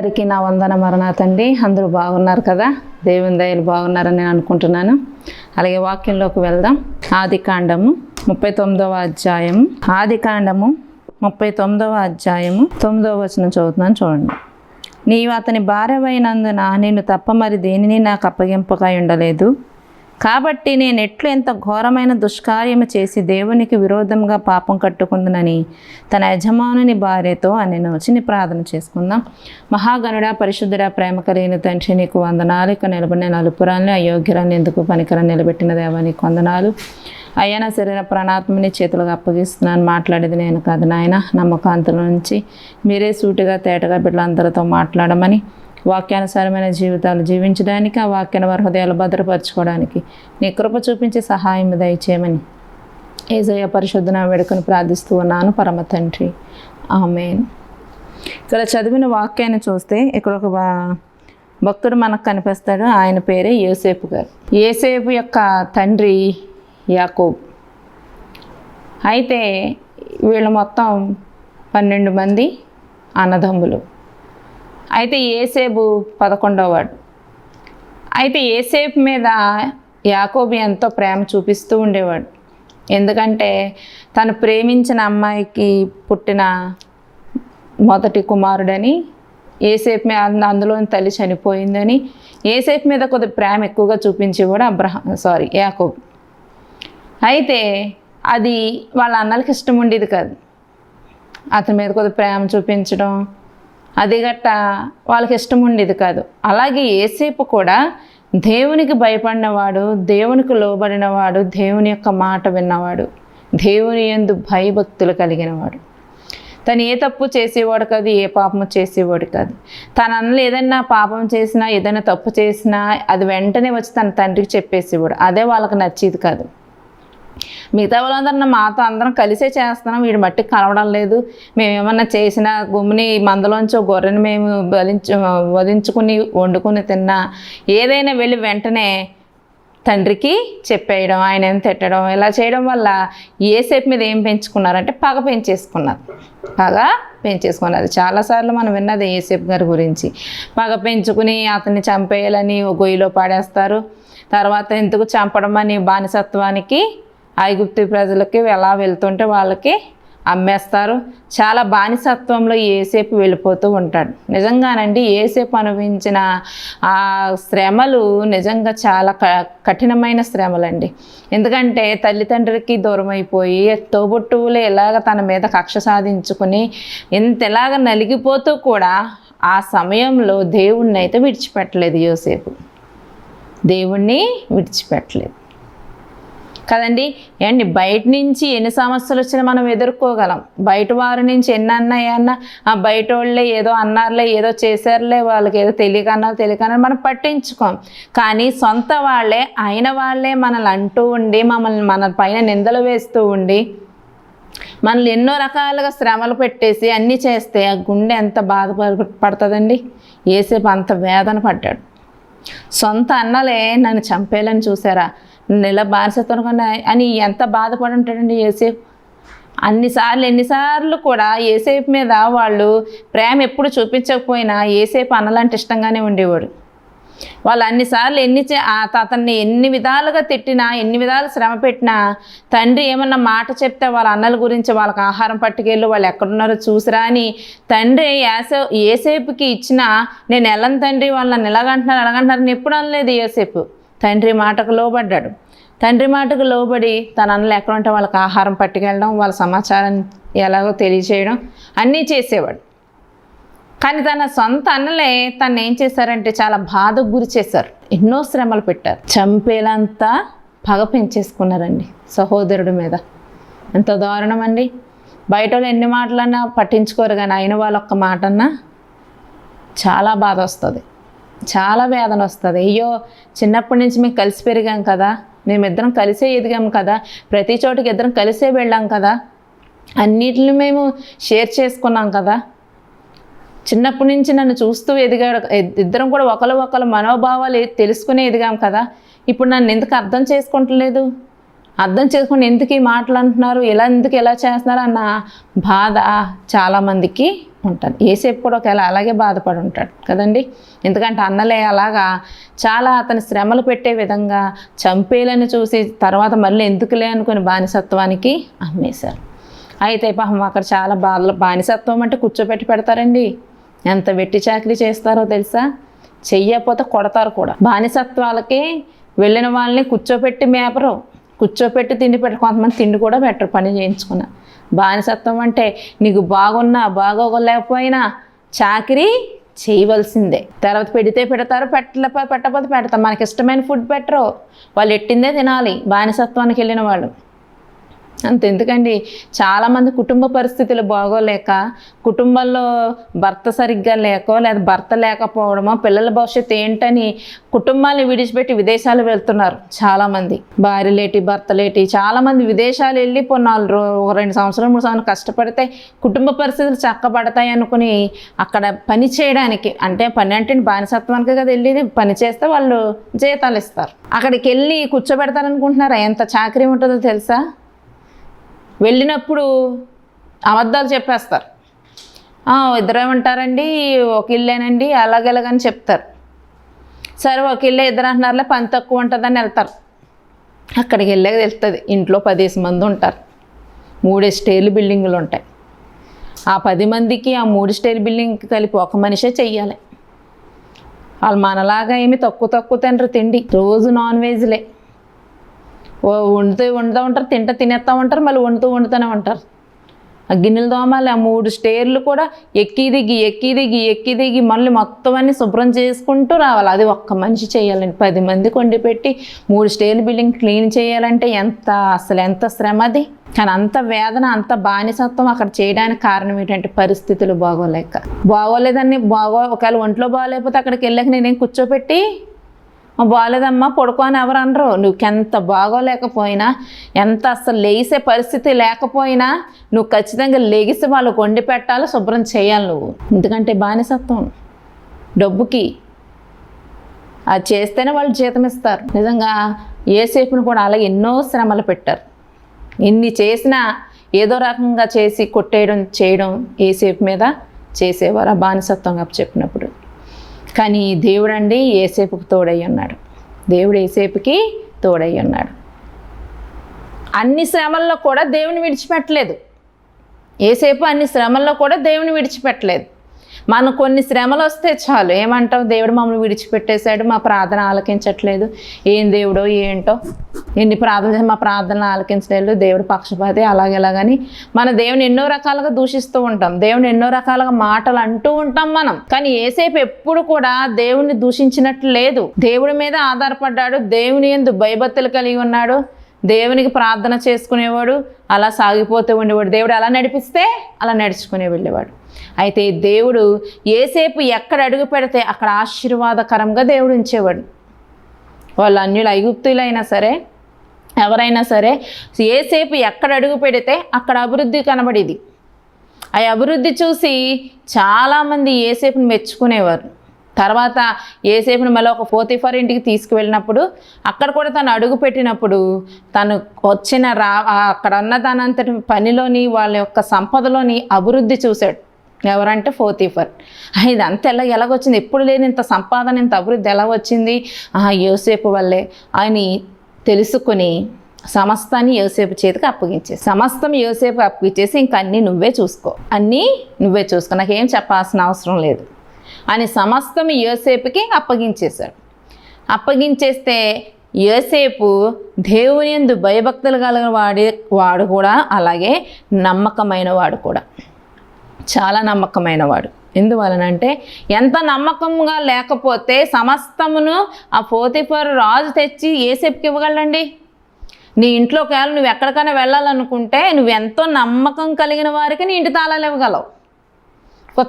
అందరికీ నా వందన మరణాతండి. అందరూ బాగున్నారు కదా? దేవుని దయలు బాగున్నారని నేను అనుకుంటున్నాను. అలాగే వాక్యంలోకి వెళ్దాం. ఆదికాండము 39వ అధ్యాయము. ఆదికాండము 39వ అధ్యాయము 9వ వచనం చదువుతున్నాను, చూడండి. నీవు అతని భార్యవైనందున నేను తప్ప మరి దేనిని నాకు అప్పగింపగా ఉండలేదు. కాబట్టి నేను ఎంత ఘోరమైన దుష్కార్యము చేసి దేవునికి విరోధంగా పాపం కట్టుకుందునని తన యజమానుని భార్యతో అనెను. చిన్ని ప్రార్థన చేసుకుందాం. మహాగణుడా, పరిశుద్ధుడా, ప్రేమ కలిగిన తండ్రి, నీకు వందనాలు. ఇక నిలబడిన నలుపురాన్ని అయోగ్యురాన్ని ఎందుకు పనికిరాన్ని నిలబెట్టిన దేవా, నీకు వందనాలు. అయ్యా, నా శరీర ప్రాణాత్మని చేతులుగా అప్పగిస్తున్నాను. మాట్లాడేది నేను కాదు నాయన. నమ్మకాంతుల నుంచి మీరే సూటిగా తేటగా బిడ్డలందరితో మాట్లాడమని, వాక్యానుసారమైన జీవితాలు జీవించడానికి, ఆ వాక్యాన్ని వారి హృదయాలు భద్రపరచుకోవడానికి నీ కృప చూపించి సహాయం దయచేయమని యేసయ్య పరిశుద్ధన వేడుకను ప్రార్థిస్తూ ఉన్నాను, పరమ తండ్రి. ఆమేన్. ఇక్కడ చదివిన వాక్యాన్ని చూస్తే ఇక్కడ ఒక భక్తుడు మనకు కనిపిస్తాడు. ఆయన పేరే యోసేపు గారు. యోసేపు యొక్క తండ్రి యాకోబు. అయితే వీళ్ళు మొత్తం 12 మంది అన్నదమ్ములు. అయితే యోసేపు 11వ వాడు. అయితే యోసేపు మీద యాకోబు ఎంతో ప్రేమ చూపిస్తూ ఉండేవాడు. ఎందుకంటే తను ప్రేమించిన అమ్మాయికి పుట్టిన మొదటి కుమారుడని, యోసేపు మీద అందులోని తల్లి చనిపోయిందని యోసేపు మీద కొద్ది ప్రేమ ఎక్కువగా చూపించేవాడు యాకోబు. అయితే అది వాళ్ళ అన్నలకి ఇష్టం ఉండేది కాదు. అతని మీద కొద్ది ప్రేమ చూపించడం అది గట్ట వాళ్ళకి ఇష్టం ఉండేది కాదు. అలాగే యోసేపు కూడా దేవునికి భయపడినవాడు, దేవునికి లోబడినవాడు, దేవుని యొక్క మాట విన్నవాడు, దేవుని యందు భయభక్తులు కలిగినవాడు. తను ఏ తప్పు చేసేవాడు కాదు, ఏ పాపము చేసేవాడు కాదు. తన అన్నలు ఏదైనా పాపం చేసినా, ఏదైనా తప్పు చేసినా అది వెంటనే వచ్చి తన తండ్రికి చెప్పేసేవాడు. అదే వాళ్ళకి నచ్చేది కాదు. మిగతా వాళ్ళందరూ మాతో అందరం కలిసే చేస్తున్నాం, వీడి మట్టికి కలవడం లేదు, మేము ఏమన్నా చేసినా గుమ్మిని మందలోంచో గొర్రెని మేము వధించుకుని వండుకుని తిన్నా ఏదైనా వెళ్ళి వెంటనే తండ్రికి చెప్పేయడం, ఆయన ఏం తిట్టడం, ఇలా చేయడం వల్ల యోసేపు మీద ఏం పెంచుకున్నారంటే పగ పెంచేసుకున్నారు. చాలాసార్లు మనం విన్నది యోసేపు గారి గురించి. పగ పెంచుకుని అతన్ని చంపేయాలని గొయ్యిలో పాడేస్తారు. తర్వాత ఎందుకు చంపడం అని బానిసత్వానికి ఐగుప్తు ప్రజలకి ఎలా వెళ్తుంటే వాళ్ళకి అమ్మేస్తారు. చాలా బానిసత్వంలో యోసేపు వెళ్ళిపోతూ ఉంటాడు. నిజంగానండి, యోసేపు అనుభవించిన ఆ శ్రమలు నిజంగా చాలా కఠినమైన శ్రమలండి. ఎందుకంటే తల్లిదండ్రులకి దూరం అయిపోయి తోబుట్టువులు ఎలాగ తన మీద కక్ష సాధించుకుని ఎలాగ నలిగిపోతూ కూడా ఆ సమయంలో దేవుణ్ణి అయితే విడిచిపెట్టలేదు. యోసేపు దేవుణ్ణి విడిచిపెట్టలేదు కదండి. ఏంటి, బయట నుంచి ఎన్ని సమస్యలు వచ్చినా మనం ఎదుర్కోగలం. బయట వారి నుంచి ఎన్ని అన్నాయన్నా బయట వాళ్ళే ఏదో అన్నారులే, ఏదో చేశారులే, వాళ్ళకి ఏదో తెలియకన్నారు మనం పట్టించుకోం. కానీ సొంత వాళ్ళే అయిన వాళ్ళే మనల్ని అంటూ ఉండి మన పైన నిందలు వేస్తూ ఉండి మనల్ని ఎన్నో రకాలుగా శ్రమలు పెట్టేసి అన్నీ చేస్తే ఆ గుండె ఎంత బాధపడుతుందండి. యోసేపు అంత వేదన పడ్డాడు. సొంత అన్నలే నన్ను చంపేయాలని చూసారా, నెల బానిసత్వం అని ఎంత బాధపడి ఉంటాడండి యోసేపు. ఎన్నిసార్లు కూడా యోసేపు మీద వాళ్ళు ప్రేమ ఎప్పుడు చూపించకపోయినా యోసేపు అన్నలంటే ఇష్టంగానే ఉండేవాడు. వాళ్ళు అన్నిసార్లు అతన్ని ఎన్ని విధాలుగా తిట్టినా, ఎన్ని విధాలు శ్రమ పెట్టినా, తండ్రి ఏమన్నా మాట చెప్తే వాళ్ళ అన్నల గురించి వాళ్ళకి ఆహారం పట్టుకెళ్ళి వాళ్ళు ఎక్కడున్నారో చూసిరా అని తండ్రి యోసేపుకి ఇచ్చిన, నేను వెళ్ళను తండ్రి, వాళ్ళు నన్ను ఎలాగంటున్నారు ఎప్పుడు అనలేదు యోసేపు. తండ్రి మాటకు లోబడ్డాడు. తండ్రి మాటకు లోబడి తన అన్నలు ఎక్కడ ఉంటే వాళ్ళకి ఆహారం పట్టుకెళ్ళడం, వాళ్ళ సమాచారం ఎలాగో తెలియచేయడం అన్నీ చేసేవాడు. కానీ తన సొంత అన్నలే తను ఏం చేశారంటే చాలా బాధకు గురి చేశారు, ఎన్నో శ్రమలు పెట్టారు, చంపేలంతా పగ పెంచేసుకున్నారండి సహోదరుడి మీద. ఎంత దారుణం అండి. బయట వాళ్ళు ఎన్ని మాటలన్నా పట్టించుకోరు, కానీ అయిన వాళ్ళు ఒక్క మాటన్నా చాలా బాధ వస్తుంది, చాలా వేదన వస్తుంది. అయ్యో, చిన్నప్పటి నుంచి మేము కలిసి పెరిగాం కదా, మేమిద్దరం కలిసే ఎదిగాం కదా, ప్రతి చోటికి ఇద్దరం కలిసే వెళ్ళాం కదా, అన్నిటిని మేము షేర్ చేసుకున్నాం కదా, చిన్నప్పటి నుంచి నన్ను చూస్తూ ఎదిగాడు, ఇద్దరం కూడా ఒకరి మనోభావాలు తెలుసుకుని ఎదిగాం కదా, ఇప్పుడు నన్ను ఎందుకు అర్థం చేసుకుంటలేదు, అర్థం చేసుకుని ఎందుకు ఈ మాటలు అంటున్నారు, ఎందుకు ఎలా చేస్తున్నారు అన్న బాధ చాలామందికి ఉంటాను. యోసేపు కూడా ఒకవేళ అలాగే బాధపడి ఉంటాడు కదండి. ఎందుకంటే అన్నలే అలాగా చాలా అతని శ్రమలు పెట్టే విధంగా చంపేయాలని చూసి తర్వాత మళ్ళీ ఎందుకులే అనుకుని బానిసత్వానికి అమ్మేశారు. అయితే పాపం అక్కడ చాలా బాధలు. బానిసత్వం అంటే కూర్చోబెట్టి పెడతారండి, ఎంత వెట్టి చాకరీ చేస్తారో తెలుసా, చెయ్యకపోతే కొడతారు కూడా. బానిసత్వాలకి వెళ్ళిన వాళ్ళని కూర్చోపెట్టి మేపరు, కూర్చోపెట్టి తిండి పెట్టరు, కొంతమంది తిండి కూడా పెట్టరు పని చేయించుకున్న. బానిసత్వం అంటే నీకు బాగున్నా బాగోలేకపోయినా చాకరీ చేయవలసిందే. తర్వాత పెడితే పెడతారు, పెట్టకపోతే పెడతారు. మనకి ఇష్టమైన ఫుడ్ పెట్టరు, వాళ్ళు ఎట్టిందే తినాలి బానిసత్వానికి వెళ్ళిన వాళ్ళు. అంతెందుకండి, చాలామంది కుటుంబ పరిస్థితులు బాగోలేక, కుటుంబంలో భర్త సరిగ్గా లేకో లేదా భర్త లేకపోవడమో, పిల్లల భవిష్యత్తు ఏంటని కుటుంబాన్ని విడిచిపెట్టి విదేశాలు వెళ్తున్నారు చాలామంది. భార్యలేటి భర్తలేటి చాలామంది విదేశాలు వెళ్ళి 2 సంవత్సరాలు 3 సంవత్సరాలు కష్టపడితే కుటుంబ పరిస్థితులు చక్కబడతాయి అనుకుని అక్కడ పని చేయడానికి, అంటే పని అంటే బానిసత్వానికి కదా వెళ్ళేది, పని చేస్తే వాళ్ళు జీతాలు ఇస్తారు. అక్కడికి వెళ్ళి కూర్చోబెడతారనుకుంటున్నారా? ఎంత చాకరీ ఉంటుందో తెలుసా? వెళ్ళినప్పుడు అబద్ధాలు చెప్పేస్తారు. ఇద్దరు ఏమంటారండి, ఒక ఇల్లేనండి అలాగెలాగని చెప్తారు. సరే ఒక ఇల్లే ఇద్దరు అంటున్నారులే, పని తక్కువ ఉంటుందని వెళ్తారు. అక్కడికి వెళ్ళాక తెలుస్తుంది ఇంట్లో 10 మంది ఉంటారు, 3 స్టేర్లు బిల్డింగులు ఉంటాయి. ఆ 10 మందికి ఆ 3 స్టేర్ బిల్డింగ్కి కలిపి ఒక మనిషే చెయ్యాలి. వాళ్ళు మనలాగా ఏమి తక్కువ తినరు తిండి, రోజు నాన్ వెజ్లే. వండుతూ ఉంటారు, తినేస్తూ ఉంటారు, మళ్ళీ వండుతూనే ఉంటారు. ఆ గిన్నెలు దోమాలి, ఆ 3 స్టేర్లు కూడా ఎక్కి దిగి మళ్ళీ మొత్తం అన్నీ శుభ్రం చేసుకుంటూ రావాలి. అది ఒక్క మనిషి చేయాలండి. 10 మందికి వండి పెట్టి 3 స్టేర్లు బిల్డింగ్ క్లీన్ చేయాలంటే ఎంత శ్రమ అది. కానీ అంత వేదన, అంత బానిసత్వం అక్కడ చేయడానికి కారణం ఏంటంటే పరిస్థితులు బాగోలేదని ఒకవేళ ఒంట్లో బాగోలేకపోతే అక్కడికి వెళ్ళాక నేనేం కూర్చోపెట్టి బాగోలేదమ్మా పడుకో అని ఎవరు అనరు. నువ్వుకెంత బాగోలేకపోయినా, ఎంత అసలు లేసే పరిస్థితి లేకపోయినా నువ్వు ఖచ్చితంగా లెగిసి వాళ్ళకు వండి పెట్టాలి, శుభ్రం చేయాలి నువ్వు. ఎందుకంటే బానిసత్వం డబ్బుకి, అది చేస్తేనే వాళ్ళు జీతం ఇస్తారు. నిజంగా యోసేపుని కూడా అలాగే ఎన్నో శ్రమలు పెట్టారు. ఇన్ని చేసినా ఏదో రకంగా చేసి చేయడం యోసేపు మీద చేసేవారు ఆ బానిసత్వం చెప్పినప్పుడు. కానీ దేవుడు అండి యోసేపుకి తోడై ఉన్నాడు. దేవుడు యోసేపుకి తోడై ఉన్నాడు. అన్ని శ్రమల్లో కూడా దేవుని విడిచిపెట్టలేదు. యోసేపు అన్ని శ్రమల్లో కూడా దేవుని విడిచిపెట్టలేదు. మనం కొన్ని శ్రమలు వస్తే చాలు ఏమంటావు, దేవుడు మమ్మల్ని విడిచిపెట్టేశాడు, మా ప్రార్థన ఆలకించట్లేదు, ఏం దేవుడో ఏంటో, ఎన్ని ప్రార్థన మా ప్రార్థనలు ఆలకించలేదు, దేవుడు పక్షపాతి అలాగేలాగని మన దేవుని ఎన్నో రకాలుగా దూషిస్తూ ఉంటాం, దేవుని ఎన్నో రకాలుగా మాటలు అంటూ ఉంటాం మనం. కానీ యేసేపు ఎప్పుడు కూడా దేవుణ్ణి దూషించినట్లు లేదు. దేవుడి మీద ఆధారపడ్డాడు, దేవుని యందు భయభక్తులు కలిగి ఉన్నాడు, దేవునికి ప్రార్థన చేసుకునేవాడు, అలా సాగిపోతూ ఉండేవాడు. దేవుడు అలా నడిపిస్తే అలా నడుచుకునే వెళ్ళేవాడు. అయితే దేవుడు యేసేపు ఎక్కడ అడుగు పెడితే అక్కడ ఆశీర్వాదకరంగా దేవుడు ఉంచేవాడు. వాళ్ళు అన్యులు, ఐగుప్తులైనా సరే ఎవరైనా సరే యేసేపు ఎక్కడ అడుగు పెడితే అక్కడ అభివృద్ధి కనబడేది. ఆ అభివృద్ధి చూసి చాలామంది యేసేపుని మెచ్చుకునేవారు. తర్వాత యేసేపుని మళ్ళీ ఒక పోతీఫర్ ఇంటికి తీసుకువెళ్ళినప్పుడు అక్కడ కూడా తను అడుగు పెట్టినప్పుడు తను వచ్చిన అక్కడ ఉన్న దానంతటి పనిలోని వాళ్ళ యొక్క సంపదలోని అభివృద్ధి చూశాడు. ఎవరంటే పోతీఫర్. ఇదంతా ఎలాగొచ్చింది, ఎప్పుడు లేని ఇంత సంపాదన, ఇంత అభివృద్ధి ఎలా వచ్చింది, యోసేపు వల్లే అని తెలుసుకుని సమస్తాన్ని యోసేపు చేతికి అప్పగించేసి, సమస్తం యోసేపు అప్పగించేసి ఇంక అన్నీ నువ్వే చూసుకో, నాకేం చెప్పాల్సిన అవసరం లేదు అని సమస్తం యోసేపుకి అప్పగించేశాడు. అప్పగించేస్తే యోసేపు దేవుని యందు భయభక్తులు కలిగిన వాడు కూడా, అలాగే నమ్మకమైన వాడు కూడా, చాలా నమ్మకమైన వాడు. ఎందువలనంటే ఎంత నమ్మకంగా లేకపోతే సమస్తమును ఆ పోతీఫరు రాజు తెచ్చి యోసేపుకి ఇవ్వగలండి. నీ ఇంట్లో ఒకవేళ నువ్వు ఎక్కడికైనా వెళ్ళాలనుకుంటే నువ్వు ఎంతో నమ్మకం కలిగిన వారికి నీ ఇంటి తాళాలు ఇవ్వగలవు.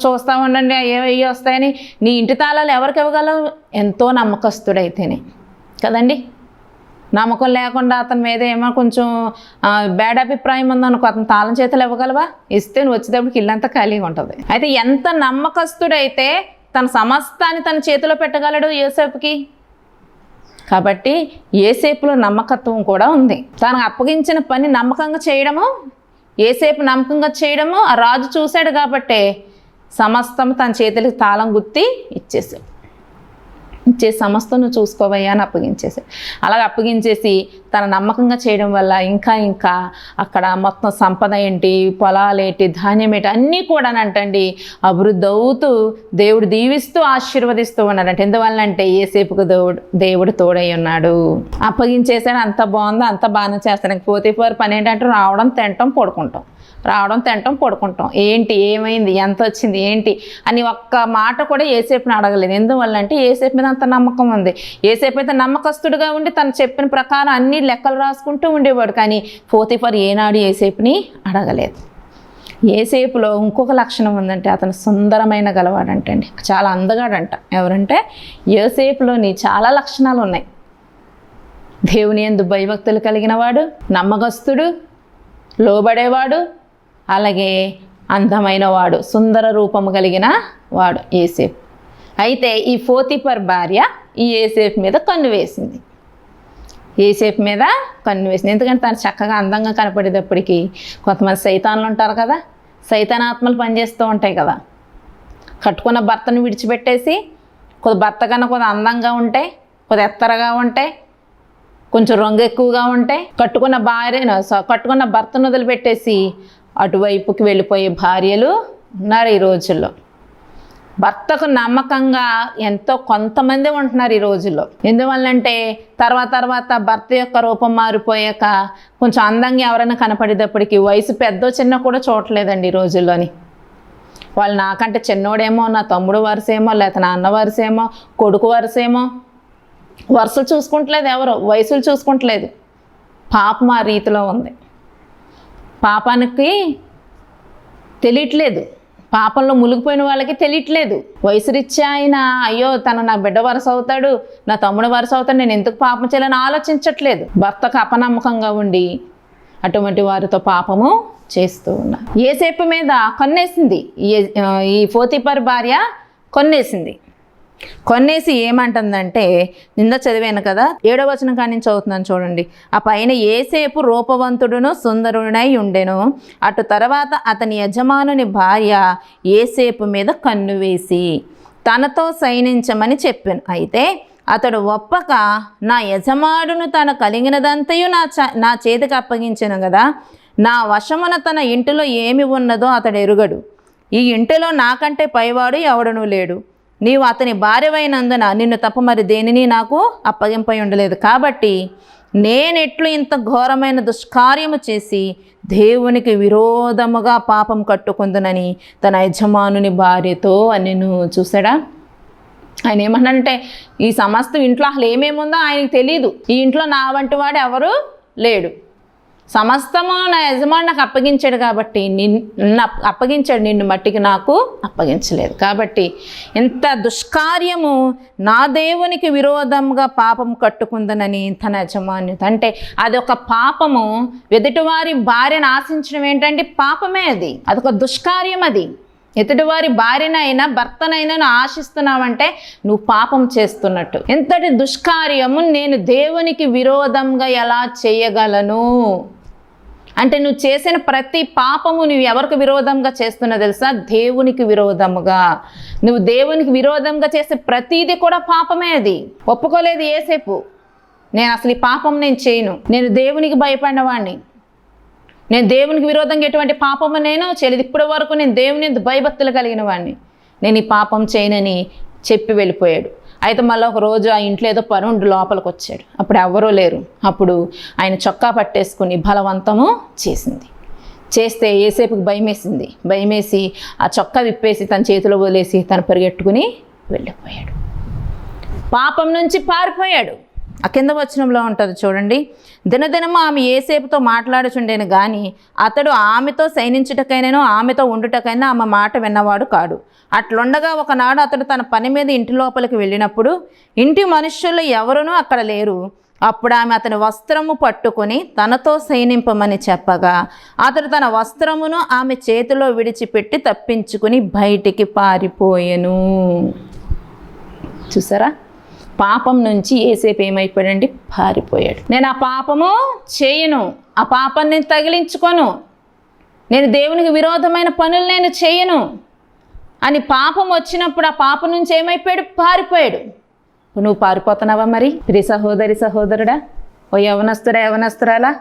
చూస్తూ ఉండండి అయ్యో వస్తాయని నీ ఇంటి తాళాలు ఎవరికి ఇవ్వగలవు? ఎంతో నమ్మకస్తుడైతేనే కదండి. నమ్మకం లేకుండా అతని మీద ఏమో కొంచెం బ్యాడ్ అభిప్రాయం ఉందనుకో, అతను తాళం చేతులు ఇవ్వగలవా? ఇస్తే నువ్వు వచ్చేటప్పటికి ఇల్లంతా ఖాళీగా ఉంటుంది. అయితే ఎంత నమ్మకస్తుడైతే తన సమస్తాన్ని తన చేతిలో పెట్టగలడు యోసేపుకి. కాబట్టి యోసేపులో నమ్మకత్వం కూడా ఉంది. తనకు అప్పగించిన పని నమ్మకంగా చేయడము, యోసేపు నమ్మకంగా చేయడము ఆ రాజు చూశాడు. కాబట్టి సమస్తం తన చేతులకి తాళం గుత్తి ఇచ్చేసాడు. సమస్తం నువ్వు చూసుకోవయ్యా అని అప్పగించేసాడు. అలాగ అప్పగించేసి తన నమ్మకంగా చేయడం వల్ల ఇంకా అక్కడ మొత్తం సంపద ఏంటి, పొలాలేంటి, ధాన్యం ఏంటి అన్నీ కూడానంటండి అభివృద్ధి అవుతూ దేవుడు దీవిస్తూ ఆశీర్వదిస్తూ ఉన్నాడంట. ఎందువల్లంటే యోసేపుకు దేవుడు తోడై ఉన్నాడు. అప్పగించేసాడు, అంత బాగుంది, అంత బాగానే చేస్తాను. పోతీఫర్ పని ఏంటంటే రావడం తినటం పడుకుంటాం. ఏంటి, ఏమైంది, ఎంత వచ్చింది, ఏంటి అని ఒక్క మాట కూడా యోసేపుని అడగలేదు. ఎందువల్లంటే యోసేపు మీద అంత నమ్మకం ఉంది. యోసేపు అయితే నమ్మకస్తుడుగా ఉండి తను చెప్పిన ప్రకారం అన్ని లెక్కలు రాసుకుంటూ ఉండేవాడు. కానీ పోతీఫర్ ఏనాడు యోసేపుని అడగలేదు. యోసేపులో ఇంకొక లక్షణం ఉందంటే అతను సుందరమైన గలవాడంటండి, చాలా అందగాడంట. ఎవరంటే యోసేపులోని చాలా లక్షణాలు ఉన్నాయి. దేవుని యందు భయభక్తులు కలిగిన వాడు, నమ్మకస్తుడు, లోబడేవాడు, అలాగే అందమైన వాడు, సుందర రూపము కలిగిన వాడు యోసేపు. అయితే ఈ పోతీఫర్ భార్య ఈ యోసేపు మీద కన్ను వేసింది. ఎందుకంటే తను చక్కగా అందంగా కనపడేటప్పటికీ కొంతమంది సైతాన్లు ఉంటారు కదా, సైతానాత్మలు పనిచేస్తూ ఉంటాయి కదా. కట్టుకున్న భర్తను విడిచిపెట్టేసి భర్త కన్నా కొద్ది అందంగా ఉంటే, కొద్ది ఎత్తరగా ఉంటే, కొంచెం రంగు ఎక్కువగా ఉంటే కట్టుకున్న భర్తను వదిలిపెట్టేసి అటువైపుకి వెళ్ళిపోయే భార్యలు ఉన్నారు ఈ రోజుల్లో. భర్తకు నమ్మకంగా ఎంతో కొంతమంది ఉంటున్నారు ఈ రోజుల్లో. ఎందువల్లంటే తర్వాత భర్త యొక్క రూపం మారిపోయాక కొంచెం అందంగా ఎవరైనా కనపడేటప్పటికి వయసు పెద్దో చిన్న కూడా చూడలేదండి ఈ రోజుల్లోని. వాళ్ళు నాకంటే చిన్నోడేమో, నా తమ్ముడు వరుసేమో, లేకపోతే నా అన్న వరుసేమో, కొడుకు వరుసేమో, వరుసలు చూసుకుంటలేదు, ఎవరో వయసులు చూసుకుంటలేదు. పాపం ఆ రీతిలో ఉంది. పాపానికి తెలియట్లేదు, పాపంలో మునిగిపోయిన వాళ్ళకి తెలియట్లేదు. వయసు రీత్యా ఆయన అయ్యో తను నా బిడ్డ వరుస అవుతాడు, నా తమ్ముడు వరుస అవుతాడు, నేను ఎందుకు పాపం చేయాలని ఆలోచించట్లేదు. భర్తకు అపనమ్మకంగా ఉండి అటువంటి వారితో పాపము చేస్తూ ఉన్నా. యోసేపు మీద కన్నేసింది ఈ పోతీఫర్ భార్య, కొన్నేసి ఏమంటుందంటే, నింద చదివాను కదా, 7వ వచనం కాడి నుంచి చదువుతున్నాను చూడండి. ఆ పైన యోసేపు రూపవంతుడును సుందరుడై ఉండెను. అటు తర్వాత అతని యజమానుని భార్య యోసేపు మీద కన్ను వేసి తనతో శయనించమని చెప్పాను. అయితే అతడు ఒప్పక, నా యజమానుడు తన కలిగినదంతయు నా చేతికి అప్పగించాను కదా, నా వశమున తన ఇంటిలో ఏమి ఉన్నదో అతడు ఎరుగడు. ఈ ఇంటిలో నాకంటే పైవాడు ఎవడనూ లేడు. నీవు అతని భార్యవైనందున నిన్ను తప్ప మరి దేనిని నాకు అప్పగింపై ఉండలేదు. కాబట్టి నేనెట్లు ఇంత ఘోరమైన దుష్కార్యము చేసి దేవునికి విరోధముగా పాపం కట్టుకుందునని తన యజమానుని భార్యతో అనెను. చూసాడా, ఆయన ఏమన్నాడంటే ఈ సమస్త ఇంట్లో అసలు ఏమేముందో ఆయనకు తెలియదు. ఈ ఇంట్లో నా వంటి వాడు ఎవరు లేడు, సమస్తము నా యజమాని నాకు అప్పగించాడు కాబట్టి అప్పగించాడు, నిన్ను మట్టికి నాకు అప్పగించలేదు. కాబట్టి ఇంత దుష్కార్యము నా దేవునికి విరోధంగా పాపం కట్టుకుందనని తన యజమాన్యత. అంటే అదొక పాపము. ఎదుటివారి భార్యను ఆశించడం ఏంటంటే పాపమే, అదొక దుష్కార్యం. అది ఎదుటివారి భార్యనైనా భర్తనైనా ఆశిస్తున్నావంటే నువ్వు పాపం చేస్తున్నట్టు. ఎంతటి దుష్కార్యము నేను దేవునికి విరోధంగా ఎలా చేయగలను అంటే, నువ్వు చేసిన ప్రతి పాపము నువ్వు ఎవరికి విరోధంగా చేస్తున్నా తెలుసా? దేవునికి విరోధముగా. నువ్వు దేవునికి విరోధంగా చేసే ప్రతిదీ కూడా పాపమే. అది ఒప్పుకోలేదు యోసేపు. నేను అసలు ఈ పాపం నేను చేయను, నేను దేవునికి భయపడిన వాడిని, నేను దేవునికి విరోధంగా ఎటువంటి పాపము నేను చేయలేదు, ఇప్పటి వరకు నేను దేవుని భయభక్తులు కలిగిన వాడిని, నేను ఈ పాపం చేయనని చెప్పి వెళ్ళిపోయాడు. అయితే మళ్ళీ ఒక రోజు ఆ ఇంట్లో ఏదో పని ఉండి లోపలికి వచ్చాడు. అప్పుడు ఎవరూ లేరు. అప్పుడు ఆయన చొక్కా పట్టేసుకుని బలవంతము చేస్తే యోసేపుకి భయమేసి ఆ చొక్కా విప్పేసి తన చేతిలో వదిలేసి తను పరిగెట్టుకుని వెళ్ళిపోయాడు. పాపం నుంచి పారిపోయాడు. ఆ కింద వచనంలో ఉంటుంది చూడండి. దినదినము ఆమె యోసేపుతో మాట్లాడుచుండేను కానీ అతడు ఆమెతో శయనించుటకైనను ఆమెతో ఉండుటకైనా ఆమె మాట విన్నవాడు కాడు. అట్లుండగా ఒకనాడు అతడు తన పని మీద ఇంటి లోపలికి వెళ్ళినప్పుడు ఇంటి మనుష్యులు ఎవరునూ అక్కడ లేరు. అప్పుడు ఆమె అతని వస్త్రము పట్టుకొని తనతో శయనింపమని చెప్పగా అతడు తన వస్త్రమును ఆమె చేతిలో విడిచిపెట్టి తప్పించుకుని బయటికి పారిపోయెను. చూసారా, పాపం నుంచి యోసేపు ఏమైపోయాడండి? పారిపోయాడు. నేను ఆ పాపము చేయను, ఆ పాపాన్ని నేను తగిలించుకోను, నేను దేవునికి విరోధమైన పనులు నేను చేయను, అని పాపం వచ్చినప్పుడు ఆ పాపం నుంచి ఏమైపోయాడు? పారిపోయాడు. నువ్వు పారిపోతున్నావా మరి? ప్రియ సహోదరి సహోదరుడా, ఓ యవనస్తుడా యవనస్తురాలా,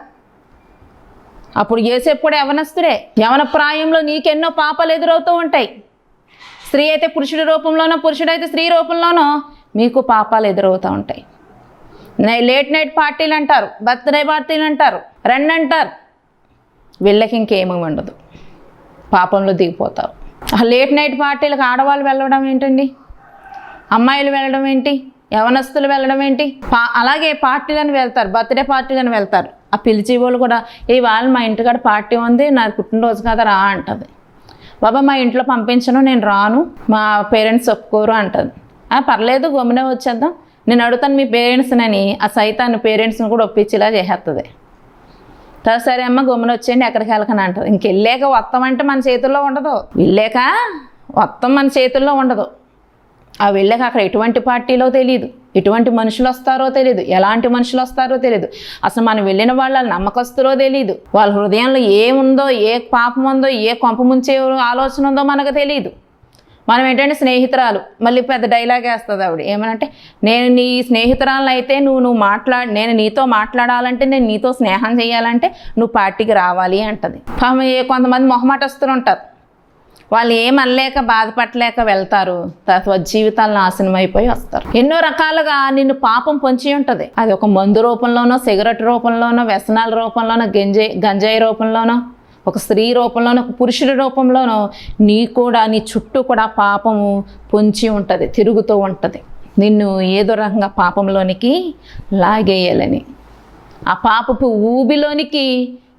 అప్పుడు యోసేపు కూడా యవనస్తుడే. యవన ప్రాయంలో నీకెన్నో పాపాలు ఎదురవుతూ ఉంటాయి. స్త్రీ అయితే పురుషుడి రూపంలోనో, పురుషుడైతే స్త్రీ రూపంలోనో మీకు పాపాలు ఎదురవుతూ ఉంటాయి. లేట్ నైట్ పార్టీలు అంటారు, బర్త్డే పార్టీలు అంటారు, రండి అంటారు. వీళ్ళకి ఇంకేమీ ఉండదు, పాపంలో దిగిపోతావు. లేట్ నైట్ పార్టీలకు ఆడవాళ్ళు వెళ్ళడం ఏంటండి? అమ్మాయిలు వెళ్ళడం ఏంటి? యవనస్తులు వెళ్ళడం ఏంటి? అలాగే పార్టీలను వెళ్తారు, బర్త్డే పార్టీలను వెళ్తారు. ఆ పిలిచి వాళ్ళు కూడా ఇవాళ మా ఇంటికాడ పార్టీ ఉంది, నా పుట్టినరోజు కదా రా అంటుంది. బాబా మా ఇంట్లో పంపించను, నేను రాను, మా పేరెంట్స్ ఒప్పుకోరు అంటుంది. పర్లేదు గమ్మునే వచ్చేద్దాం, నేను అడుగుతాను మీ పేరెంట్స్నని ఆ సైతాన్ని పేరెంట్స్ని కూడా ఒప్పించేలా చేసేస్తుంది. సరే అమ్మ గమ్మున వచ్చేయండి, ఎక్కడికి వెళ్ళకని అంటుంది. ఇంకెళ్ళాక వస్తామంటే మన చేతుల్లో ఉండదు, వెళ్ళాక వస్తాం మన చేతుల్లో ఉండదు. ఆ వెళ్ళాక అక్కడ ఎటువంటి పార్టీలో తెలియదు, ఎటువంటి మనుషులు వస్తారో తెలియదు, ఎలాంటి మనుషులు వస్తారో తెలియదు, అసలు మనం వెళ్ళిన వాళ్ళ నమ్మకస్తులో తెలియదు, వాళ్ళ హృదయంలో ఏముందో, ఏ పాపం ఉందో, ఏ కొంప ముంచే ఆలోచన ఉందో మనకు తెలియదు. మనం ఏంటంటే స్నేహితురాలు, మళ్ళీ పెద్ద డైలాగ్ వేస్తుంది ఆవిడ, ఏమనంటే నేను నీ స్నేహితురాలను అయితే నేను నీతో మాట్లాడాలంటే, నేను నీతో స్నేహం చేయాలంటే నువ్వు పార్టీకి రావాలి అంటది. కొంతమంది మొహమాటస్తులు ఉంటారు, వాళ్ళు ఏమనలేక బాధపడలేక వెళ్తారు, తర్వాత జీవితాలు నాశనం అయిపోయి వస్తారు. ఎన్నో రకాలుగా నిన్ను పాపం పొంచి ఉంటుంది. అది ఒక మందు రూపంలోనో, సిగరెట్ రూపంలోనో, వ్యసనాల రూపంలోనో, గంజాయి రూపంలోనో, ఒక స్త్రీ రూపంలోనో, ఒక పురుషుడి రూపంలోనో నీ చుట్టూ కూడా పాపము పొంచి ఉంటుంది, తిరుగుతూ ఉంటుంది. నిన్ను ఏదో రకంగా పాపంలోనికి లాగేయాలని, ఆ పాపపు ఊబిలోనికి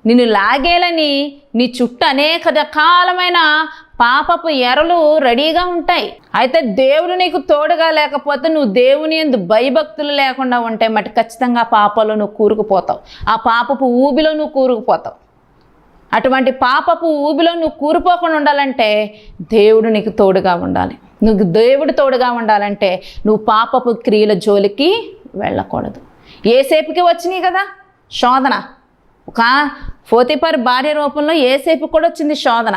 నిన్ను లాగేయాలని నీ చుట్టూ అనేక రకాలమైన పాపపు ఎరలు రెడీగా ఉంటాయి. అయితే దేవుడు నీకు తోడుగా లేకపోతే, నువ్వు దేవుని యందు భయభక్తులు లేకుండా ఉంటే మటు ఖచ్చితంగా పాపంలో నువ్వు కూరుకుపోతావు, ఆ పాపపు ఊబిలో నువ్వు కూరుకుపోతావు. అటువంటి పాపపు ఊబిలో నువ్వు కూరిపోకుండా ఉండాలంటే దేవుడు నీకు తోడుగా ఉండాలి. నువ్వు దేవుడు తోడుగా ఉండాలంటే నువ్వు పాపపు క్రియల జోలికి వెళ్ళకూడదు. ఏసేపుకి వచ్చినాయి కదా శోధన, ఒక పోతీఫర్ భార్య రూపంలో ఏసేపుకి కూడా వచ్చింది శోధన.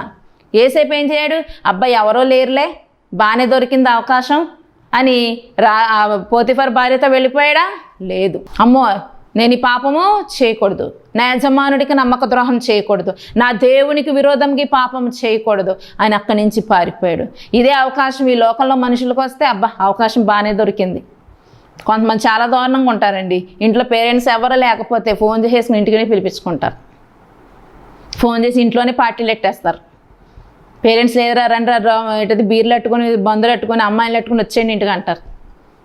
ఏసేపు ఏం చేయడు? అబ్బాయి ఎవరో లేరులే, బాగానే దొరికింది అవకాశం అని పోతీఫర్ భార్యతో వెళ్ళిపోయాడా? లేదు. అమ్మో నేను ఈ పాపము చేయకూడదు, నా యజమానుడికి నమ్మక ద్రోహం చేయకూడదు, నా దేవునికి విరోధంగా పాపం చేయకూడదు అని అక్కడి నుంచి పారిపోయాడు. ఇదే అవకాశం ఈ లోకంలో మనుషులకు వస్తే అవకాశం బాగానే దొరికింది. కొంతమంది చాలా దారుణంగా ఉంటారండి. ఇంట్లో పేరెంట్స్ ఎవరు లేకపోతే ఫోన్ చేసి ఇంటికి పిలిపించుకుంటారు, ఫోన్ చేసి ఇంట్లోనే పార్టీలు పెట్టేస్తారు. పేరెంట్స్ లేదురా రండి ఏంటది బీర్లు పెట్టుకొని, బందులు పెట్టుకొని, అమ్మాయిలు పెట్టుకుని వచ్చేయండి ఇంటికి అంటారు.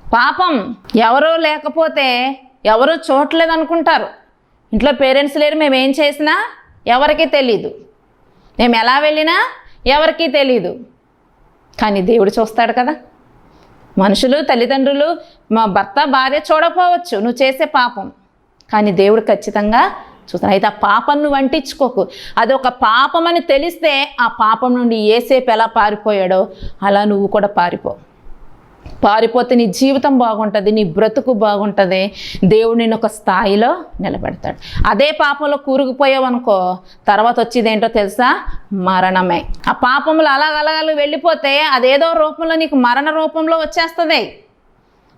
పాపం. ఎవరో లేకపోతే ఎవరో చూడలేదు అనుకుంటారు. ఇంట్లో పేరెంట్స్ లేరు, మేము ఏం చేసినా ఎవరికీ తెలీదు, మేము ఎలా వెళ్ళినా ఎవరికీ తెలీదు. కానీ దేవుడు చూస్తాడు కదా. మనుషులు, తల్లిదండ్రులు, మా భర్త భార్య చూడకపోవచ్చు నువ్వు చేసే పాపం, కానీ దేవుడు ఖచ్చితంగా చూస్తాను. అయితే ఆ పాపం నువ్వు అంటించుకోకు. అది ఒక పాపం అని తెలిస్తే ఆ పాపం నుండి ఏసేపు ఎలా పారిపోయాడో అలా నువ్వు కూడా పారిపోతే నీ జీవితం బాగుంటుంది, నీ బ్రతుకు బాగుంటుంది, దేవుడు నిన్ను ఒక స్థాయిలో నిలబెడతాడు. అదే పాపంలో కూరుకుపోయావనుకో తర్వాత వచ్చేది ఏంటో తెలుసా? మరణమే. ఆ పాపములు అలాగలగలు వెళ్ళిపోతే అదేదో రూపంలో నీకు మరణ రూపంలో వచ్చేస్తుంది.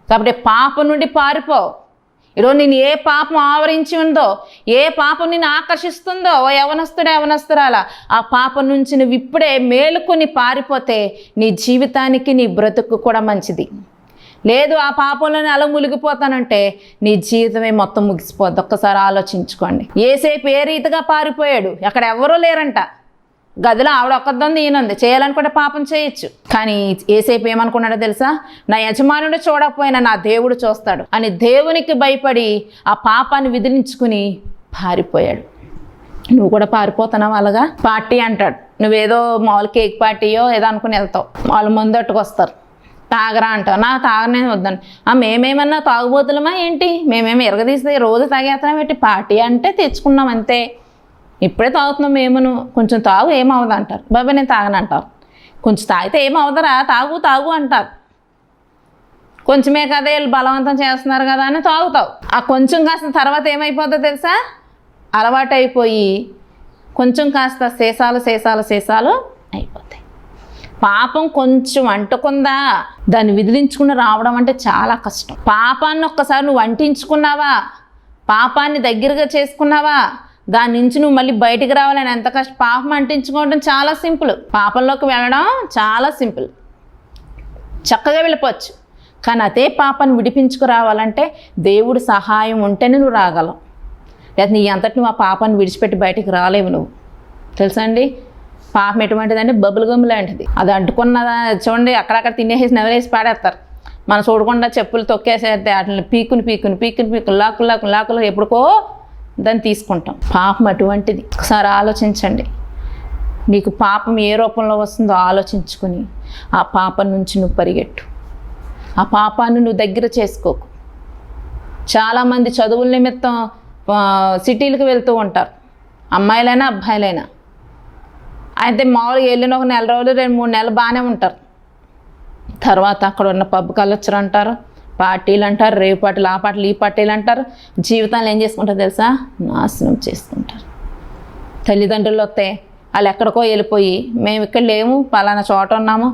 కాబట్టి పాపం నుండి పారిపో. ఈరోజు నేను ఏ పాపం ఆవరించి ఉందో, ఏ పాపం నిన్ను ఆకర్షిస్తుందో, ఓ యవనస్తుడా యవనస్తురాలా, ఆ పాపం నుంచి నువ్వు ఇప్పుడే మేలుకొని పారిపోతే నీ జీవితానికి, నీ బ్రతుకు కూడా మంచిది. లేదు ఆ పాపంలోనే అలా మునిగిపోతానంటే నీ జీవితమే మొత్తం ముగిసిపోద్ది. ఒక్కసారి ఆలోచించుకోండి. ఏసేపు ఏ రీతిగా పారిపోయాడు? అక్కడ ఎవరూ లేరంట, గదిలో ఆవిడ ఒక్కద్దంది, ఈయనంది, చేయాలనుకుంటే పాపం చేయొచ్చు. కానీ ఏసేపు ఏమనుకున్నాడో తెలుసా? నా యజమానుడు చూడకపోయినా నా దేవుడు చూస్తాడు అని దేవునికి భయపడి ఆ పాపాన్ని విదిలించుకుని పారిపోయాడు. నువ్వు కూడా పారిపోతున్నావు అలాగా? పార్టీ అంటాడు, నువ్వేదో మామూలు కేక్ పార్టీయో ఏదో అనుకుని వెళ్తావు, వాళ్ళు ముందట్టుకు వస్తారు, తాగరా అంటావు. నా తాగనే వద్దాను. మేమేమన్నా తాగుబోతులమా ఏంటి? మేమేమి ఎరగదీస్తే రోజు తాగేస్తాం ఏంటి? పార్టీ అంటే తెచ్చుకున్నాం అంతే, ఇప్పుడే తాగుతున్నాం మేమును, కొంచెం తాగు ఏమవుదు అంటారు. బాబా నేను తాగనంటారు. కొంచెం తాగితే ఏమవుదరా, తాగు అంటారు. కొంచెమే కదా వీళ్ళు బలవంతం చేస్తున్నారు కదా అని తాగుతావు. ఆ కొంచెం కాస్త తర్వాత ఏమైపోతుందో తెలుసా? అలవాటు అయిపోయి కొంచెం కాస్త సీసాలు అయిపోతాయి. పాపం కొంచెం అంటుకుందా దాన్ని విదిలించుకుని రావడం అంటే చాలా కష్టం. పాపాన్ని ఒక్కసారి నువ్వు అంటించుకున్నావా, పాపాన్ని దగ్గరగా చేసుకున్నావా, దాని నుంచి నువ్వు మళ్ళీ బయటికి రావాలని ఎంత కష్టం. పాపం అంటించుకోవడం చాలా సింపుల్, పాపంలోకి వెళ్ళడం చాలా సింపుల్, చక్కగా వెళ్ళిపోవచ్చు. కానీ అదే పాపాన్ని విడిపించుకురావాలంటే దేవుడు సహాయం ఉంటేనే నువ్వు రాగలవు. లేదా నీ అంతటి నువ్వు ఆ పాపాన్ని విడిచిపెట్టి బయటికి రాలేవు నువ్వు. తెలుసా అండి, పాపం ఎటువంటిదంటే బబుల్ గమ్ లాంటిది. అది అంటుకున్నదా చూడండి, అక్కడక్కడ తినేసి నెవరేసి పాడేస్తారు. మనం చూడకుండా చెప్పులు తొక్కేసేస్తే వాటిని పీకుని లాకులు ఎప్పుడుకో దాన్ని తీసుకుంటాం. పాపం అటువంటిది. ఒకసారి ఆలోచించండి, నీకు పాపం ఏ రూపంలో వస్తుందో ఆలోచించుకుని ఆ పాపం నుంచి నువ్వు పరిగెట్టు. ఆ పాపాన్ని నువ్వు దగ్గర చేసుకోకు. చాలామంది చదువుల నిమిత్తం సిటీలకు వెళ్తూ ఉంటారు, అమ్మాయిలైనా అబ్బాయిలైనా. అయితే మామూలుగా వెళ్ళిన ఒక నెల రోజులు 2-3 నెలలు బాగానే ఉంటారు. తర్వాత అక్కడ ఉన్న పబ్ కల్చర్ అంటారు, పార్టీలు అంటారు, రేవు పార్టీలు, ఆ పార్టీలు, ఈ పార్టీలు అంటారు. జీవితాలు ఏం చేసుకుంటారు తెలుసా, నాశనం చేసుకుంటారు. తల్లిదండ్రులు వస్తే వాళ్ళు ఎక్కడికో వెళ్ళిపోయి, మేము ఇక్కడ లేము, పలానా చోట ఉన్నాము,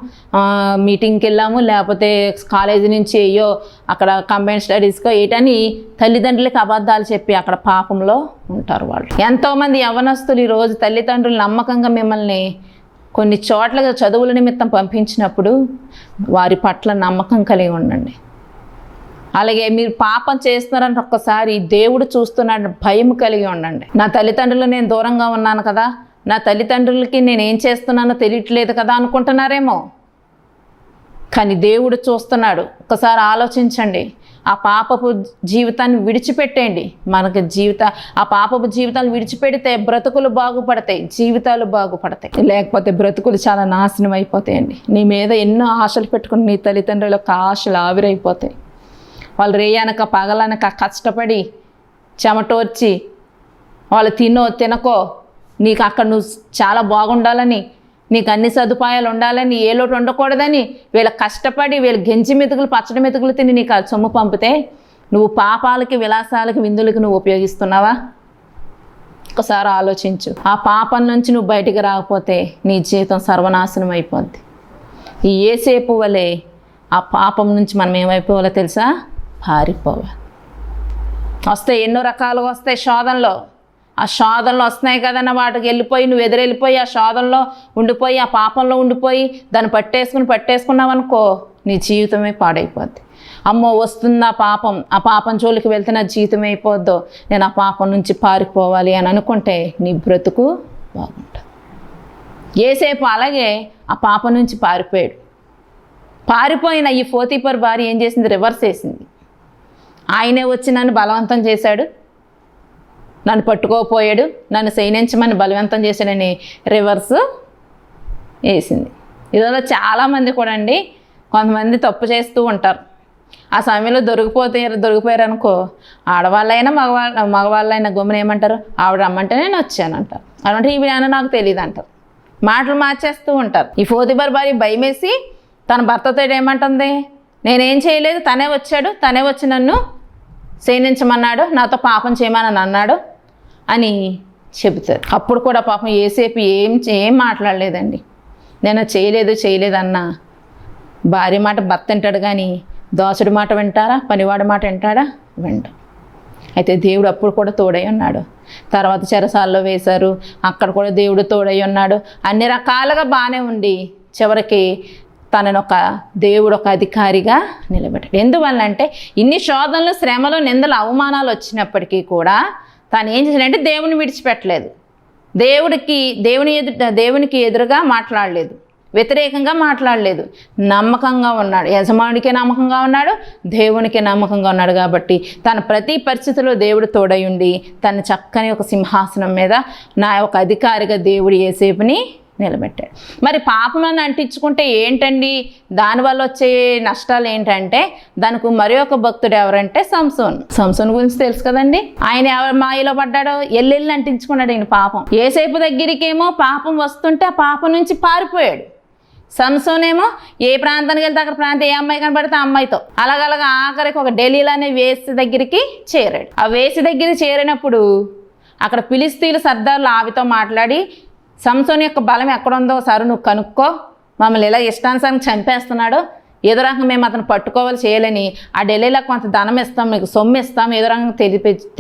మీటింగ్కి వెళ్ళాము, లేకపోతే కాలేజీ నుంచి అయ్యో అక్కడ కంబైన్ స్టడీస్కో ఏటని తల్లిదండ్రులకి అబద్ధాలు చెప్పి అక్కడ పాపంలో ఉంటారు వాళ్ళు. ఎంతోమంది యవ్వనస్తులు ఈరోజు తల్లిదండ్రులు నమ్మకంగా మిమ్మల్ని కొన్ని చోట్ల చదువుల నిమిత్తం పంపించినప్పుడు వారి పట్ల నమ్మకం కలిగి ఉండండి. అలాగే మీరు పాపం చేస్తున్నారని ఒక్కసారి దేవుడు చూస్తున్నాడు భయం కలిగి ఉండండి. నా తల్లిదండ్రులు నేను దూరంగా ఉన్నాను కదా, నా తల్లిదండ్రులకి నేను ఏం చేస్తున్నానో తెలియట్లేదు కదా అనుకుంటున్నారేమో, కానీ దేవుడు చూస్తున్నాడు. ఒకసారి ఆలోచించండి. ఆ పాపపు జీవితాన్ని విడిచిపెట్టేయండి. ఆ పాపపు జీవితాన్ని విడిచిపెడితే బ్రతుకులు బాగుపడతాయి, జీవితాలు బాగుపడతాయి. లేకపోతే బ్రతుకులు చాలా నాశనం అయిపోతాయండి. నీ మీద ఎన్నో ఆశలు పెట్టుకుని నీ తల్లిదండ్రుల యొక్క ఆశలు ఆవిరైపోతాయి. వాళ్ళు రేయనక పగలనక కష్టపడి చెమటోర్చి వాళ్ళు తినకో నీకు అక్కడ నువ్వు చాలా బాగుండాలని, నీకు అన్ని సదుపాయాలు ఉండాలని, ఏ లోటు ఉండకూడదని వీళ్ళ కష్టపడి వీళ్ళ గెంజి మెతుకులు పచ్చడి మెతుకులు తిని నీకు ఆ సొమ్ము పంపితే నువ్వు పాపాలకి విలాసాలకి విందులకి నువ్వు ఉపయోగిస్తున్నావా? ఒకసారి ఆలోచించు. ఆ పాపం నుంచి నువ్వు బయటికి రాకపోతే నీ జీవితం సర్వనాశనం అయిపోద్ది. ఈ యేసేపు వలె ఆ పాపం నుంచి మనం ఏమైపోవాలో తెలుసా, పారిపోవాలి. వస్తాయి, ఎన్నో రకాలుగా వస్తాయి శోధనలో. ఆ శోధనలు వస్తున్నాయి కదన్న వాటికి వెళ్ళిపోయి నువ్వు ఎదురెళ్ళిపోయి ఆ శోధనలో ఉండిపోయి ఆ పాపంలో ఉండిపోయి దాన్ని పట్టేసుకున్నావు అనుకో, నీ జీవితమే పాడైపోద్ది. అమ్మో వస్తుంది ఆ పాపం జోలికి వెళ్తే నా జీవితం అయిపోద్దో, నేను ఆ పాపం నుంచి పారిపోవాలి అని అనుకుంటే నీ బ్రతుకు బాగుంటుంది. యేసేపు అలాగే ఆ పాపం నుంచి పారిపోయిన ఈ పోతీఫర్ భార్య ఏం చేసింది, రివర్స్ చేసింది. ఆయనే వచ్చి నన్ను బలవంతం చేశాడు, నన్ను పట్టుకోపోయాడు, నన్ను శయనించమని బలవంతం చేశాడని రివర్స్ వేసింది. ఈరోజు చాలామంది కూడా అండి, కొంతమంది తప్పు చేస్తూ ఉంటారు. ఆ సమయంలో దొరికిపోయారు అనుకో, ఆడవాళ్ళైనా మగవాళ్ళైనా గమ్మున ఏమంటారు, ఆవిడ రమ్మంటే నేను వచ్చానంటారు. అంటే ఇవి అని నాకు తెలియదు అంటారు, మాటలు మార్చేస్తూ ఉంటారు. ఈ పోతీఫర్ భార్య భయమేసి తన భర్తతో ఏమంటుంది, నేనేం చేయలేదు, తనే వచ్చి నన్ను శయనించమన్నాడు, నాతో పాపం చేయమని అన్నాడు అని చెబుతారు. అప్పుడు కూడా పాపం యేసేపు ఏం మాట్లాడలేదండి. నేను చేయలేదు అన్న భార్య మాట భర్త వింటాడు, కానీ దోసుడి మాట వింటారా, పనివాడి మాట వింటాడా? వింటాం. అయితే దేవుడు అప్పుడు కూడా తోడై ఉన్నాడు. తర్వాత చెరసాల్లో వేశారు, అక్కడ కూడా దేవుడు తోడై ఉన్నాడు. అన్ని రకాలుగా బాగానే ఉండి చివరికి తనను దేవుడు ఒక అధికారిగా నిలబెట్టాడు. ఎందువల్లంటే ఇన్ని శోధనలు, శ్రమలు, నిందలు, అవమానాలు వచ్చినప్పటికీ కూడా తను ఏం చేశాడంటే దేవుని విడిచిపెట్టలేదు. దేవునికి ఎదురుగా మాట్లాడలేదు, వ్యతిరేకంగా మాట్లాడలేదు, నమ్మకంగా ఉన్నాడు. యజమానుడికే నమ్మకంగా ఉన్నాడు, దేవునికి నమ్మకంగా ఉన్నాడు. కాబట్టి తన ప్రతి పరిస్థితిలో దేవుడు తోడై ఉండి తన చక్కని ఒక సింహాసనం మీద నా ఒక అధికారిగా దేవుడు యేసేపుని నిలబెట్టాడు. మరి పాపమని అంటించుకుంటే ఏంటండి, దానివల్ల వచ్చే నష్టాలు ఏంటంటే, దానికి మరి ఒక భక్తుడు ఎవరంటే సంసోన్ గురించి తెలుసు కదండి. ఆయన ఎవరు మాయలో పడ్డాడో ఎల్లెల్లి అంటించుకున్నాడు ఈయన పాపం. యేసేపు దగ్గరికేమో పాపం వస్తుంటే ఆ పాపం నుంచి పారిపోయాడు. సంసోనేమో ఏ ప్రాంతానికి వెళ్తే అక్కడ ఏ అమ్మాయి కనబడితే ఆ అమ్మాయితో అలాగలాగా ఆఖరికి ఒక ఢిల్లీలో అనే వేసి దగ్గరికి చేరాడు. ఆ వేసి దగ్గర చేరినప్పుడు అక్కడ ఫిలిస్తీన్ల సర్దార్లు ఆవితో మాట్లాడి, సంసోన్ యొక్క బలం ఎక్కడుందో సరే నువ్వు కనుక్కో, మమ్మల్ని ఇలా ఇష్టానుసారం చంపేస్తున్నాడో, ఏదో రకంగా మేము అతను పట్టుకోవాలి చేయాలని ఆ ఢిల్లీలో కొంత ధనం ఇస్తాం, మీకు సొమ్ము ఇస్తాం, ఏదో రకంగా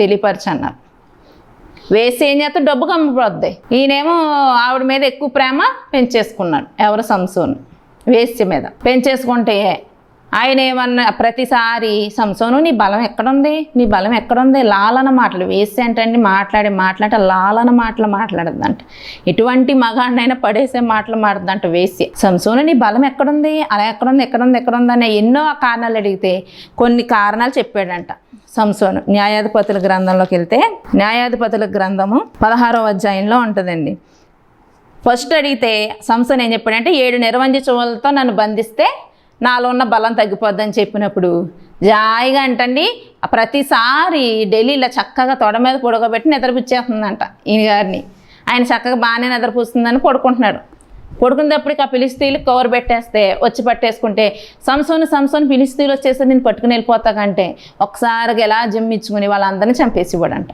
తెలియపరిచి అన్నారు. వేసి ఏం చేస్తే డబ్బు కమ్మిపోద్ది. ఈయనేమో ఆవిడ మీద ఎక్కువ ప్రేమ పెంచేసుకున్నాడు. ఎవరు? సంసోను వేశ్య మీద పెంచేసుకుంటే ఆయన ఏమన్నా ప్రతిసారి సంసోను నీ బలం ఎక్కడుంది, నీ బలం ఎక్కడుంది, లాలన మాటలు. వేసి ఏంటంటే మాట్లాడే లాలన మాటలు మాట్లాడద్దంట. ఎటువంటి మగాడినైనా పడేసే మాటలు మాట్లాడదంట వేసి. సంసోను నీ బలం ఎక్కడుంది, అలా ఎక్కడుంది అని ఎన్నో కారణాలు అడిగితే కొన్ని కారణాలు చెప్పాడంట సంసోను. న్యాయాధిపతుల గ్రంథంలోకి వెళ్తే న్యాయాధిపతుల గ్రంథము 16వ అధ్యాయంలో ఉంటుందండి. ఫస్ట్ అడిగితే సంసోను ఏం చెప్పాడంటే 7 నిర్వంజ చువ్వలతో నన్ను బంధిస్తే నాలో ఉన్న బలం తగ్గిపోద్దని చెప్పినప్పుడు జాయిగా అంటండి ప్రతిసారి ఢిల్లీలో చక్కగా తొడ మీద పొడగబెట్టి నిద్రపుచ్చేస్తుందంట ఈయన గారిని. ఆయన చక్కగా బాగానే నిద్రపూస్తుందని పడుకుంటున్నాడు. పడుకునేటప్పటికి ఆ ఫిలిస్తీన్లు కవర్ పెట్టేస్తే వచ్చి పట్టేసుకుంటే సంసోను ఫిలిస్తీన్లు వచ్చేసి నేను పట్టుకుని వెళ్ళిపోతాకంటే ఒకసారిగా ఎలా జమ్మించుకుని వాళ్ళందరినీ చంపేసివ్వడంట.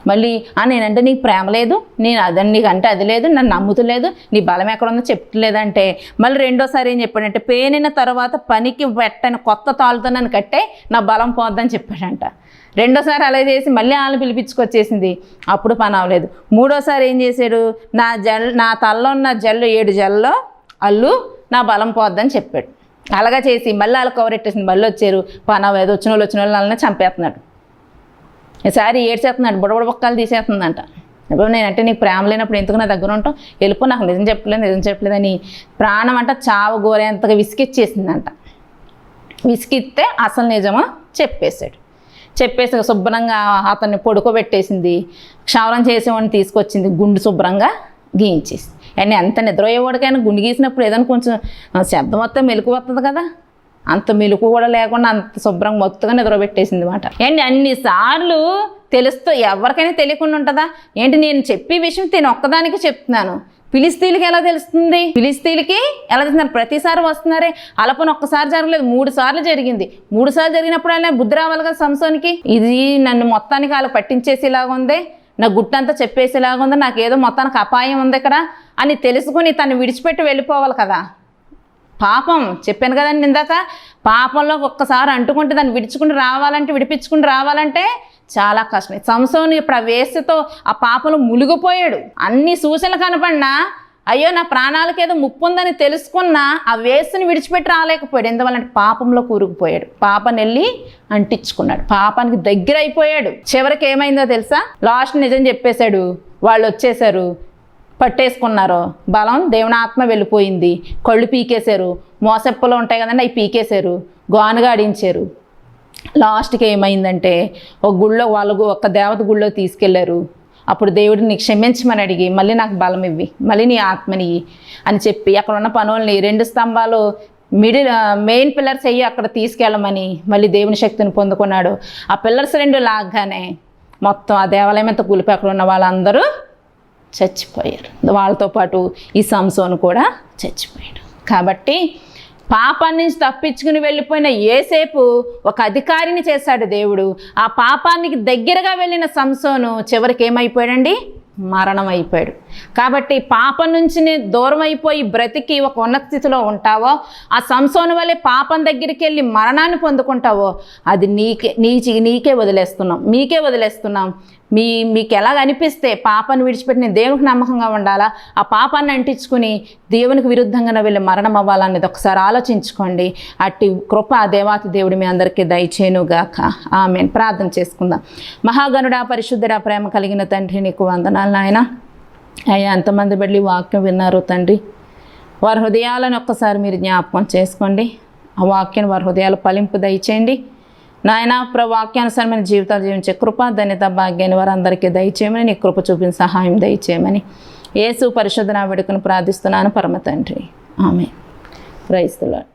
మళ్ళీ నేనంటే నీకు ప్రేమ లేదు, నేను అదని నీకంటే అది లేదు, నన్ను నమ్ముతలేదు, నీ బలం ఎక్కడుందో చెప్తలేదంటే మళ్ళీ రెండోసారి ఏం చెప్పాడంటే పేనిన తర్వాత పనికి పెట్టని కొత్త తాళ్ళతో నన్ను కట్టే నా బలం పోద్దని చెప్పాడంట. రెండోసారి అలా చేసి మళ్ళీ వాళ్ళని పిలిపించుకొచ్చేసింది, అప్పుడు పని అవ్వలేదు. మూడోసారి ఏం చేశాడు, నా తలలో ఉన్న 7 జల్లో అల్లు నా బలం పోద్దని చెప్పాడు. అలాగా చేసి మళ్ళీ వాళ్ళు కవరెట్టేసింది, మళ్ళీ వచ్చారు, పని అవ్వలేదు, వచ్చిన వాళ్ళు వాళ్ళని చంపేస్తున్నాడు. ఈసారి ఏడ్చేస్తున్నాడు, బుడబుడ బొక్కలు తీసేస్తుందంట. ఇప్పుడు నేనంటే నీకు ప్రేమ లేనప్పుడు ఎందుకు నా దగ్గర ఉంటావు, వెళ్ళిపో, నాకు నిజం చెప్పలేదని ప్రాణం అంట చావు గోరేంతగా విసిగిచ్చేసిందంట. విసిగిస్తే అసలు నిజమో చెప్పేసి శుభ్రంగా అతన్ని పడుకోబెట్టేసింది, క్షవరం చేసేవాడిని తీసుకొచ్చింది, గుండు శుభ్రంగా గీయించేసి. అండ్ ఎంత నిద్రపోయేవాడికైనా గుండు గీసినప్పుడు ఏదైనా కొంచెం శబ్దం వస్తే మెలకు వస్తుంది కదా, అంత మెలకు కూడా లేకుండా అంత శుభ్రంగా మొత్తగా నిద్రపెట్టేసింది మాట. ఏంటి అన్నిసార్లు తెలుస్తూ ఎవరికైనా తెలియకుండా ఉంటుందా ఏంటి? నేను చెప్పే విషయం నేను ఒక్కదానికి చెప్తున్నాను, ఫిలిస్తీన్లకి ఎలా తెలుస్తుంది? ఫిలిస్తీన్లకి ఎలా తెలుస్తున్నారు? ప్రతిసారి వస్తున్నారే, అలపని ఒక్కసారి జరగలేదు, 3 సార్లు జరిగింది. 3 సార్లు జరిగినప్పుడు ఆయన బుద్ధి రావాలి కదా సంసోనికి. ఇది నన్ను మొత్తానికి వాళ్ళకి పట్టించేసేలాగా ఉంది, నా గుట్టంతా చెప్పేసేలాగా ఉంది, నాకేదో మొత్తానికి అపాయం ఉంది ఇక్కడ అని తెలుసుకుని తను విడిచిపెట్టి వెళ్ళిపోవాలి కదా. పాపం చెప్పాను కదండి ఇందాక, పాపంలో ఒక్కసారి అంటుకుంటే దాన్ని విడిపించుకుని రావాలంటే చాలా కష్టం. సంసోను ఇప్పుడు ఆ వేశ్యతో ఆ పాపంలో మునిగిపోయాడు. అన్ని సూచనలు కనపడినా అయ్యో నా ప్రాణాలకు ఏదో ముప్పు ఉందని తెలుసుకున్నా ఆ వేశ్యని విడిచిపెట్టి రాలేకపోయాడు. ఎందువల్లంటే పాపంలో కూరుకుపోయాడు, పాపని వెళ్ళి అంటించుకున్నాడు, పాపానికి దగ్గర అయిపోయాడు. చివరికి ఏమైందో తెలుసా? లాస్ట్ నిజం చెప్పేశాడు, వాళ్ళు వచ్చేసారు, పట్టేసుకున్నారు, బలం దేవుని ఆత్మ వెళ్ళిపోయింది, కళ్ళు పీకేశారు, మోసెప్పలు ఉంటాయి కదండి అవి పీకేశారు, గానుగాడించారు. లాస్ట్కి ఏమైందంటే ఒక గుళ్ళో ఒక దేవత గుళ్ళో తీసుకెళ్లారు. అప్పుడు దేవుడిని క్షమించమని అడిగి మళ్ళీ నాకు బలం ఇవ్వి, మళ్ళీ నీ ఆత్మని అని చెప్పి అక్కడ ఉన్న పనుల్ని 2 స్తంభాలు మెయిన్ పిల్లర్స్ అయ్యి అక్కడ తీసుకెళ్ళమని మళ్ళీ దేవుని శక్తిని పొందుకున్నాడు. ఆ పిల్లర్స్ 2 లాగ్గానే మొత్తం ఆ దేవాలయం అంతా కూలిపి అక్కడ ఉన్న వాళ్ళందరూ చచ్చిపోయారు. వాళ్ళతో పాటు ఈ సంసోను కూడా చచ్చిపోయాడు. కాబట్టి పాపాన్ని నుంచి తప్పించుకుని వెళ్ళిపోయిన యేసేపు ఒక అధికారిని చేశాడు దేవుడు. ఆ పాపానికి దగ్గరగా వెళ్ళిన సంసోను చివరికి ఏమైపోయాడండి? మరణం అయిపోయాడు. కాబట్టి పాపం నుంచి దూరం అయిపోయి బ్రతికి ఒక ఉన్నత స్థితిలో ఉంటావో, ఆ సంసోను వల్లే పాపం దగ్గరికి వెళ్ళి మరణాన్ని పొందుకుంటావో అది మీకే వదిలేస్తున్నాం. మీకు ఎలాగ అనిపిస్తే పాపాన్ని విడిచిపెట్టి నేను దేవునికి నమ్మకంగా ఉండాలా, ఆ పాపాన్ని అంటించుకుని దేవునికి విరుద్ధంగా వెళ్ళి మరణం అవ్వాలనేది ఒకసారి ఆలోచించుకోండి. అట్టి కృప దేవాతి దేవుడు మీ అందరికీ దయచేయునుగాక. ఆమేన్. ప్రార్థన చేసుకుందాం. మహాగణుడా, పరిశుద్ధుడా, ప్రేమ కలిగిన తండ్రి, నీకు వందనాలు నాయన. అయ్యా ఎంతమంది బిడ్డలు వాక్యం విన్నారు తండ్రి, వారి హృదయాలను ఒక్కసారి మీరు జ్ఞాపకం చేసుకోండి. ఆ వాక్యాన్ని వారి హృదయాలు ఫలింపు దయచేయండి నాయన. వాక్యానుసారమైన జీవితాలు జీవించే కృప, ధన్యత, భాగ్యాన్ని వారందరికీ దయచేయమని, నీ కృప చూపిన సహాయం దయచేయమని యేసు పరిశుద్ధ నామమున వేడుకొని ప్రార్థిస్తున్నాను పరమ తండ్రి. ఆమేన్. Praise the lord.